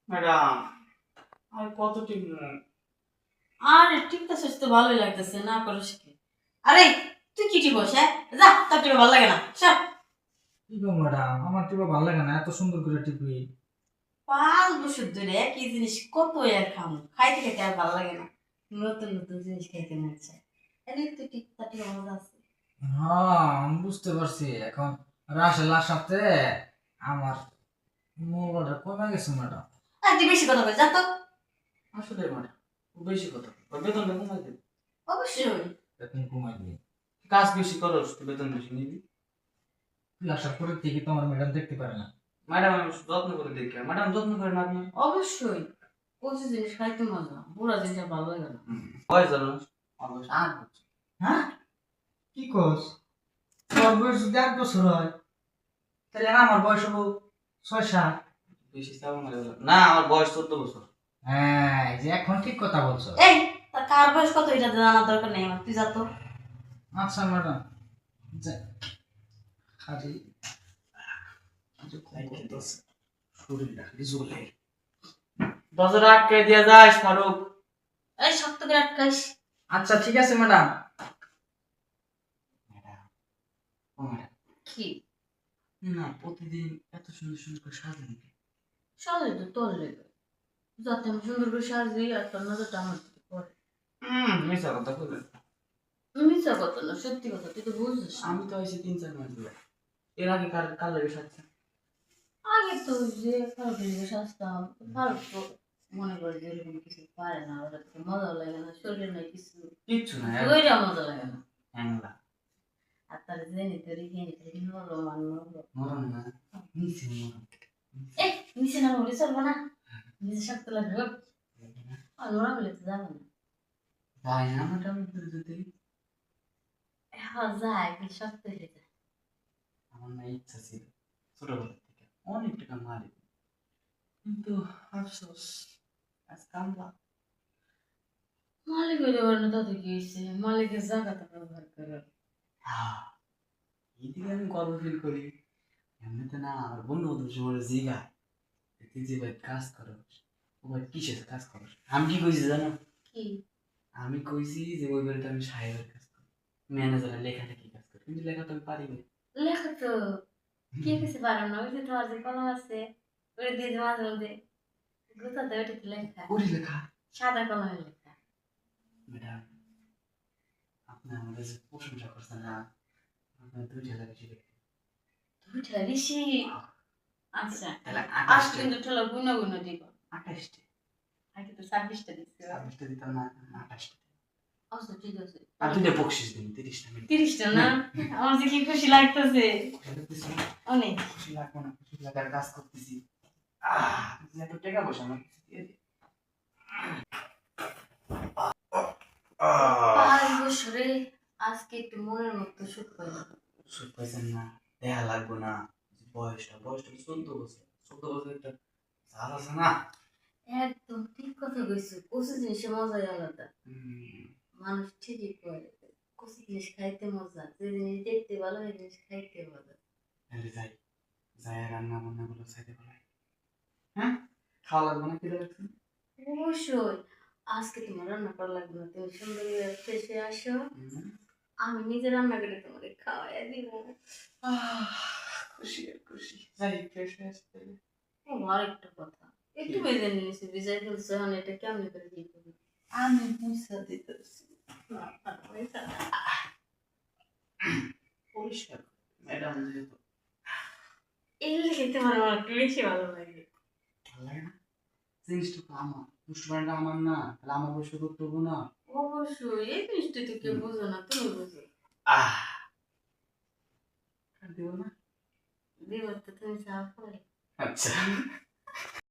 Madam আর কত টিপব? আরে টিপতেছিস তো ভালোই লাগতেছে, না করিস কি? আরে তুই কি টিপস? হ্যাঁ, যা, তোর টিপে ভালো লাগে না, সব। কি গো ম্যাডাম, আমার টিপা ভালো লাগে না, এত সুন্দর করে টিপি। 5 বছর ধরে একই জিনিস কত আর খাম, খাইতে খাইতে আর ভালো লাগে না, নতুন নতুন জিনিস খাইতে মন চায়। আরে তুই টিপটা টিপে মজা আছে। হ্যাঁ, আমি বুঝতে পারছি। এখন রাসেল আসাতে আমার মোবাইলটা কমে গেছে ম্যাডাম। আর তুই বেশি কথা বল, যা তো। আসলে ম্যাডাম বেশি কথা, ওর বেতনটা কমাই দেবে। অবশ্যই। বেতন কমাই দিই। কাজ বেশি করস তুই বেতন বেশি নিবি। তুই আসার পরে থেকে তো আমার ম্যাডাম দেখতে পারে না। ম্যাডাম আমি যত্ন করে দেখি, ম্যাডাম যত্ন করেন আপনি। অবশ্যই, কচু জিনিস খাইতে মজা, বুড়া জিনিস আর ভালো লাগে না। বয়স জানো? আমার বয়স 8 বছর। হ্যাঁ, কি কস? তোর বয়স যদি 8 বছর হয়, তাহলে আমার বয়স হবো 6-7। বেশি চাপ মারে বলে। না, আমার বয়স 14 বছর। হ্যাঁ, এই যে এখন ঠিক কথা বলছো। এই, তার কার বয়স কত এটা জানার দরকার নেই আমার, তুই যা তো। আচ্ছা ম্যাডাম, খালি শরীরটা খালি জ্বলে। দরজাটা আটকে দিয়া যাস ফারুক। এই শক্ত করে আটকাইস। আচ্ছা ঠিক আছে ম্যাডাম। ম্যাডাম, ও ম্যাডাম, কি? না প্রতিদিন এত সুন্দর সুন্দর করে সাজান কেন? সাজে তো তোর লেগে, যাতে আমি সুন্দর করে সাজি আর তোর নজরটা আমার দিকে পড়ে। মিশা কথা বলে। মিথ্যা কথা না, সত্যি কথা, তুই তো বুঝছিস না। আমি তো আইসি 3-4 মাস ধরে। এর আগে কার লাগে সাজছেন? আগে তো যে ফারুক লেগে সাজতাম, ফারুক তো মনে করে যে এরকম কিছু পারে না, ওরা তো মজাও লাগে না, শরীরে নাই কিছু, কিচ্ছু না, ওইটা মজা লাগে না। হ্যাংলা আর তার জেনে তোর এখানে নরম আর নরম। মরণ না, নিচে মরণ। এ, নিচে না হলে চলবো না, নিচে শক্ত লাগবে, আর নরম হলে তো যাবো না। তাই না ম্যাডাম, যদি হ্যাঁ যায়, কিন্তু শক্ত হলে যায়। আমার না ইচ্ছা ছিল ছোটবেলা থেকে অনেক টাকা মারি, কিন্তু আফসোস আজ কামলা। মালিক হইতে পারে না, তাতে কি হয়েছে? মালিকের জায়গাটা ব্যবহার করে। এইদিকে আমি গর্ব ফিল করি। এমনিতে না আমার বন্ধু বান্ধব সবার জিগায় তুই যে ভাই কাজ করো, ও ভাই কিসের কাজ করো? আমি কি কইছি জানো? কি? আমি কইছি যে ওই বাড়িতে আমি সাহেবের কাজ করি, ম্যানেজারের লেখালেখি কাজ করি, কিন্তু লেখা তো আমি পারি না। লেখা তো কে কিছু পারো না, ওই যে তোমার যে কলম আছে, ওটা দিয়ে যে মাঝে মধ্যে গুতাতে, ওটাতে লেখা, করি লেখা। সাদা কলমে লেখা। ম্যাডাম, আপনি আমাদের যে প্রশংসা করছেন না, আপনার 2 ঠেলা বেশি দেখতে। দুইটা বেশি? আচ্ছা, তাহলে আজ 28টা। কিন্তু ঠেলা গুণ গুণ দিব। 28টা। আগে তো 26টা দিচ্ছে। 26টা দিতাম না, 28টা। আচ্ছা ঠিক আছে, আর 2টা বকশিস দিন, 30টা মিনিট। 30টা না? আমার যে কি খুশি লাগতেছে, অনেক। খুশি লাগবো না, খুশি লাগার কাজ করতেছি। তুমি এত টাকা পয়সা আমার কিছু দিয়ে দে। 5 বছরে আজকে একটু মনের মতো সুখ পাইলাম। সুখ পাইছেন না, দেখা লাগবো না। বয়সটা 14 বছর, 14 বছর একটা ঝাল আছে না। একদম ঠিক কথা কইছো, কচু জিনিসের মজাই আলাদা। হুম, মানুষ ঠিকই করে, কচু জিনিস খাইতে মজা, যে জিনিস দেখতে ভালো সেই জিনিস খাইতে মজা। তাহলে যাই, যাই রান্না বান্না গুলো খাইতে পারে। হ্যাঁ, খাওয়া লাগবে না, খিদে লাগছে। অবশ্যই, আজকে তোমার রান্না করা লাগবে না, তুমি সুন্দর করে ফ্রেশে আসো, আমি নিজে রান্না করে তোমাকে খাওয়াই দিব। খুশি আর খুশি, যাই ফ্রেশ হয়ে আসতে হবে। ও, আরেকটা কথা, একটু বেজে নিয়েছি, ভিজাই ফেলছো, এখন এটা কেমনি করে কি করবি? আমি পয়সা দিতেছি। পরিষ্কার ম্যাডাম যেহেতু এগুলো খেতে আমার একটু বেশি ভালো লাগে। ভালো লাগে না, জিনিসটা তো আমার, পুষ্টি পানিটা আমার না, তাহলে আমার পরিষ্কার করতে হবো না। অবশ্যই, এই জিনিসটা তো কেউ বোঝো না, তুমি বোঝো। আহ, আর দেবো না। বিপদ তো তুমি চাও করে। আচ্ছা।